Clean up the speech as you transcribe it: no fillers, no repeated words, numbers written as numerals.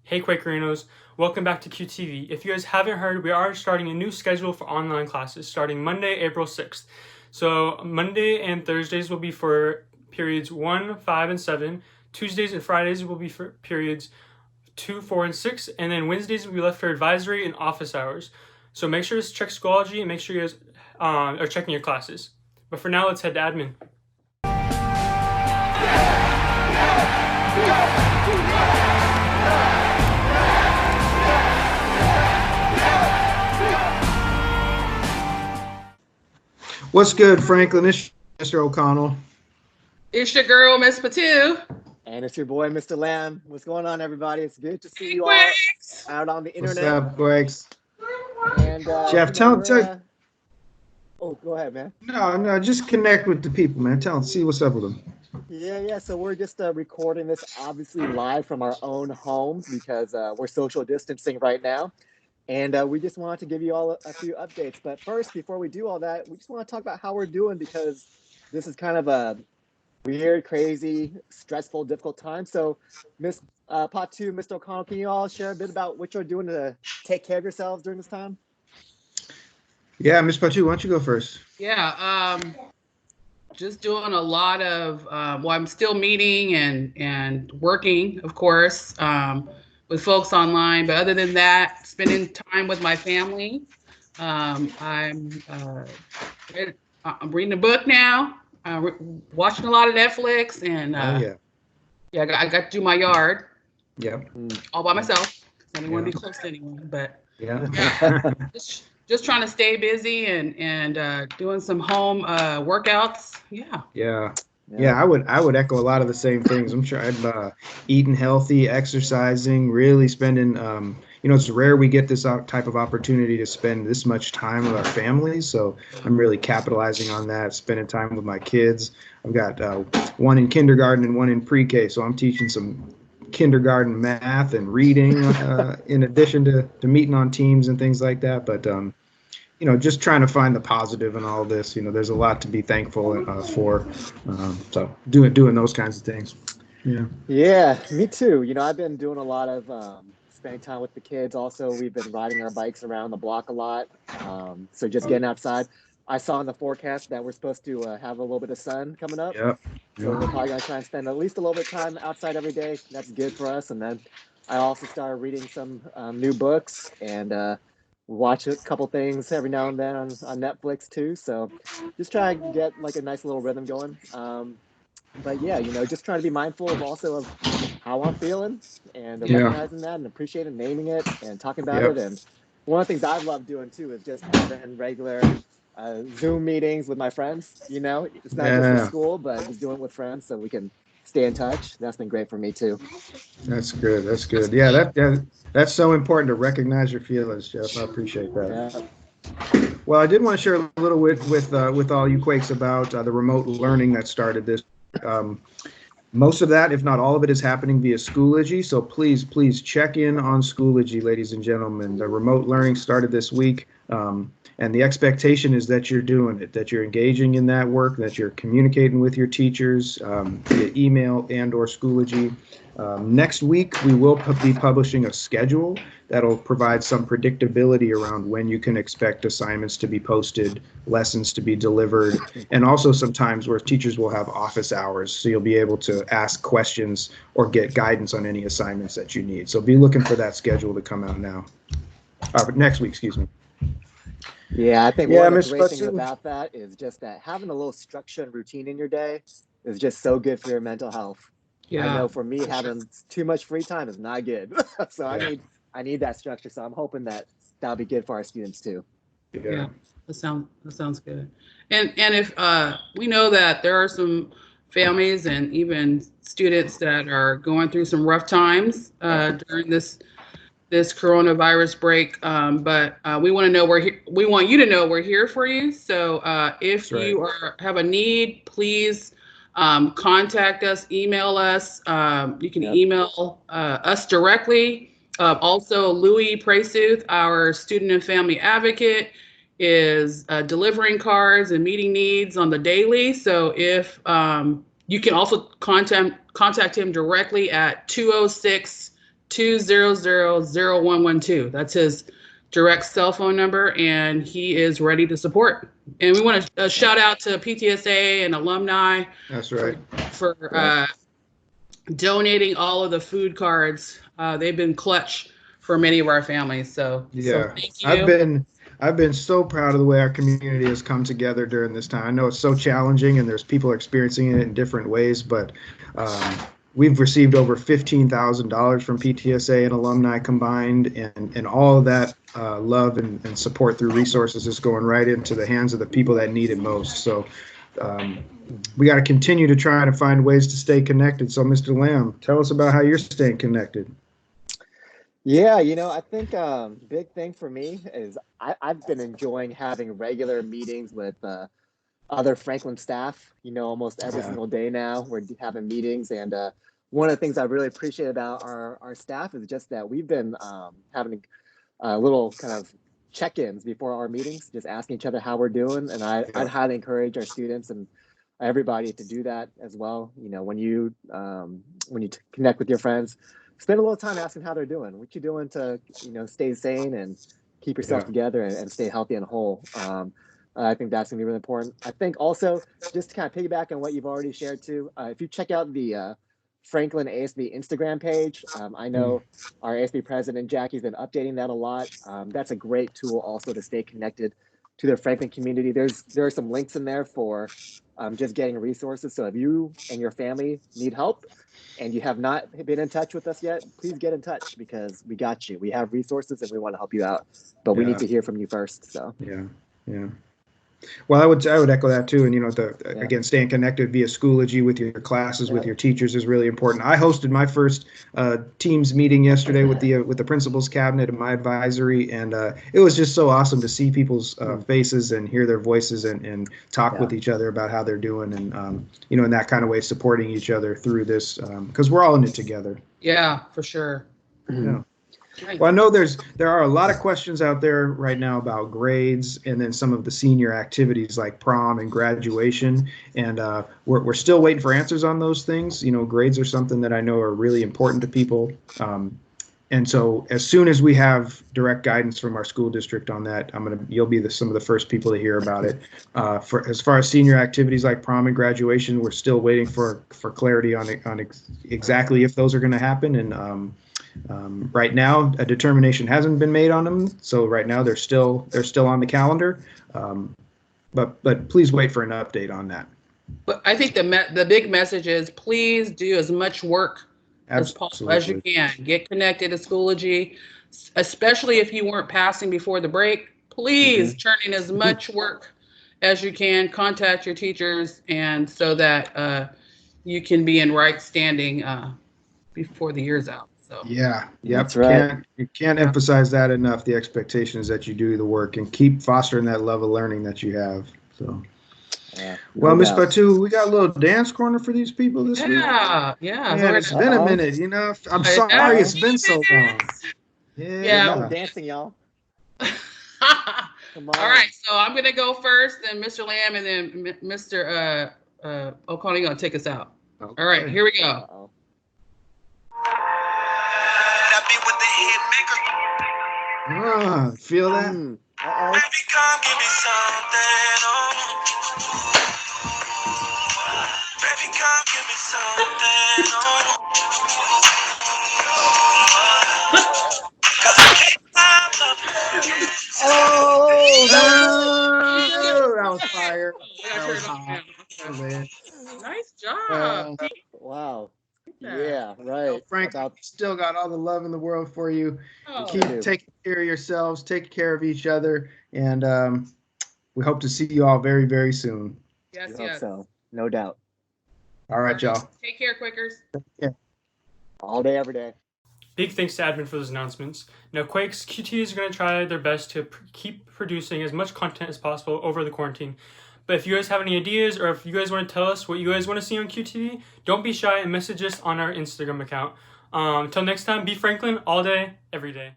Hey Quakerinos, welcome back to QTV. If you guys haven't heard, we are starting a new schedule for online classes starting Monday, April 6th. So Monday and Thursdays will be for periods 1, 5, and 7. Tuesdays and Fridays will be for periods 2, 4, and 6. And then Wednesdays will be left for advisory and office hours. So make sure to check Schoology and make sure you guys are checking your classes. But for now, let's head to admin. What's good, Franklin? It's Mr. O'Connell. It's your girl, Miss Patu. And it's your boy, Mr. Lamb. What's going on, everybody? It's good to see you all out on the internet. What's up, Greggs? And Jeff, tell him. Oh, go ahead, man. No, just connect with the people, man. Tell them, see what's up with them. Yeah. So we're just recording this, obviously, live from our own homes because we're social distancing right now. And we just wanted to give you all a few updates. But first, before we do all that, we just want to talk about how we're doing because this is kind of a weird, crazy, stressful, difficult time. So, Miss Patu, Mr. O'Connell, can you all share a bit about what you're doing to take care of yourselves during this time? Yeah, Miss Patu, why don't you go first? Yeah, just doing a lot of, I'm still meeting and working, of course, with folks online. But other than that, spending time with my family. I'm reading a book now. Watching a lot of Netflix, and I got to do my yard. Yep. All by myself. I didn't want to be close to anyone, but yeah. just trying to stay busy and doing some home workouts. Yeah, I would echo a lot of the same things. I'm sure I'm eating healthy, exercising, really spending. It's rare we get this type of opportunity to spend this much time with our families. So I'm really capitalizing on that, spending time with my kids. I've got one in kindergarten and one in pre-K, so I'm teaching some kindergarten math and reading in addition to meeting on teams and things like that. But just trying to find the positive in all this. There's a lot to be thankful for. So doing those kinds of things. Yeah, me too. I've been doing a lot of spending time with the kids. Also, we've been riding our bikes around the block a lot. So just getting outside. I saw in the forecast that we're supposed to have a little bit of sun coming up. Yep. So we're probably going to try and spend at least a little bit of time outside every day. That's good for us. And then I also started reading some new books and watch a couple things every now and then on Netflix too. So just try to get like a nice little rhythm going. But yeah, just trying to be mindful of how I'm feeling and recognizing that and appreciating, naming it and talking about it. And one of the things I love doing too is just having regular Zoom meetings with my friends. It's not just for school, but just doing it with friends so we can stay in touch. That's been great for me too. That's good. Yeah, that's so important to recognize your feelings, Jeff. I appreciate that. Yeah. Well, I did want to share a little with all you Quakes about the remote learning that started this. Most of that, if not all of it, is happening via Schoology. So please check in on Schoology, ladies and gentlemen. The remote learning started this week. And the expectation is that you're doing it, that you're engaging in that work, that you're communicating with your teachers via email and or Schoology. Next week, we will be publishing a schedule that'll provide some predictability around when you can expect assignments to be posted, lessons to be delivered, and also some times where teachers will have office hours. So you'll be able to ask questions or get guidance on any assignments that you need. So be looking for that schedule to come out now. Next week, excuse me. Yeah, I think one of the great things about that is just that having a little structure and routine in your day is just so good for your mental health. Yeah. I know for me, having too much free time is not good. So I need that structure. So I'm hoping that that'll be good for our students too. Yeah, that sounds good. And if we know that there are some families and even students that are going through some rough times during this coronavirus break, but we want to know we want you to know we're here for you. So if you have a need, please contact us, email us. You can email us directly. Also, Louis Presuth, our student and family advocate, is delivering cards and meeting needs on the daily. So if you can also contact him directly at 206 200-0112. That's his direct cell phone number, and he is ready to support. And we want to shout out to PTSA and alumni That's right. for donating all of the food cards. They've been clutch for many of our families. So thank you. I've been so proud of the way our community has come together during this time. I know it's so challenging, and there's people experiencing it in different ways, but we've received over $15,000 from PTSA and alumni combined, and all of that love and support through resources is going right into the hands of the people that need it most. So we got to continue to try to find ways to stay connected. So, Mr. Lamb, tell us about how you're staying connected. Yeah, I think big thing for me is I've been enjoying having regular meetings with other Franklin staff, almost every single day now. We're having meetings, and one of the things I really appreciate about our staff is just that we've been having little kind of check-ins before our meetings, just asking each other how we're doing. And I'd highly encourage our students and everybody to do that as well. When you connect with your friends, spend a little time asking how they're doing, what you doing to, stay sane and keep yourself together and stay healthy and whole. I think that's gonna be really important. I think also, just to kind of piggyback on what you've already shared too, if you check out the Franklin ASB Instagram page, I know our ASB president, Jackie's been updating that a lot. That's a great tool also to stay connected to the Franklin community. There are some links in there for just getting resources. So if you and your family need help and you have not been in touch with us yet, please get in touch, because we got you. We have resources and we want to help you out, but we need to hear from you first. So yeah. Well, I would echo that too. And again, staying connected via Schoology with your classes, with your teachers is really important. I hosted my first Teams meeting yesterday with the principal's cabinet and my advisory, and it was just so awesome to see people's faces and hear their voices and talk with each other about how they're doing, and in that kind of way, supporting each other through this, because we're all in it together. Yeah, for sure. Yeah. Well, I know there are a lot of questions out there right now about grades, and then some of the senior activities like prom and graduation, and we're still waiting for answers on those things. Grades are something that I know are really important to people, and so as soon as we have direct guidance from our school district on that, you'll be some of the first people to hear about it. For as far as senior activities like prom and graduation, we're still waiting for clarity on exactly if those are going to happen, and right now, a determination hasn't been made on them, so right now they're still on the calendar. But please wait for an update on that. But I think the big message is, please do as much work as possible as you can. Get connected to Schoology, especially if you weren't passing before the break. Please turn in as much work as you can. Contact your teachers, and so that you can be in right standing before the year's out. Yeah, that's right. You can't emphasize that enough. The expectation is that you do the work and keep fostering that love of learning that you have. So, well, Ms. Batu, we got a little dance corner for these people this week. Yeah. Man, it's been a minute. I'm sorry it's been so long. Yeah. Dancing, y'all. Come on. All right, so I'm gonna go first, then Mr. Lamb, and then Mr. O'Connor gonna take us out. Okay. All right, here we go. Feel that? Baby, come give me something. Baby, come give me something. That was fire. That was hot. Nice job. Wow. Yeah, right. Frank, still got all the love in the world for you. Keep taking care of yourselves, take care of each other, and we hope to see you all very, very soon. Yes. So, no doubt. All right, y'all. Take care, Quakers. Yeah. All day, every day. Big thanks to admin for those announcements. Now, Quakes, QT is going to try their best to keep producing as much content as possible over the quarantine. But if you guys have any ideas, or if you guys want to tell us what you guys want to see on QTV, don't be shy and message us on our Instagram account. Until next time, be Franklin all day, every day.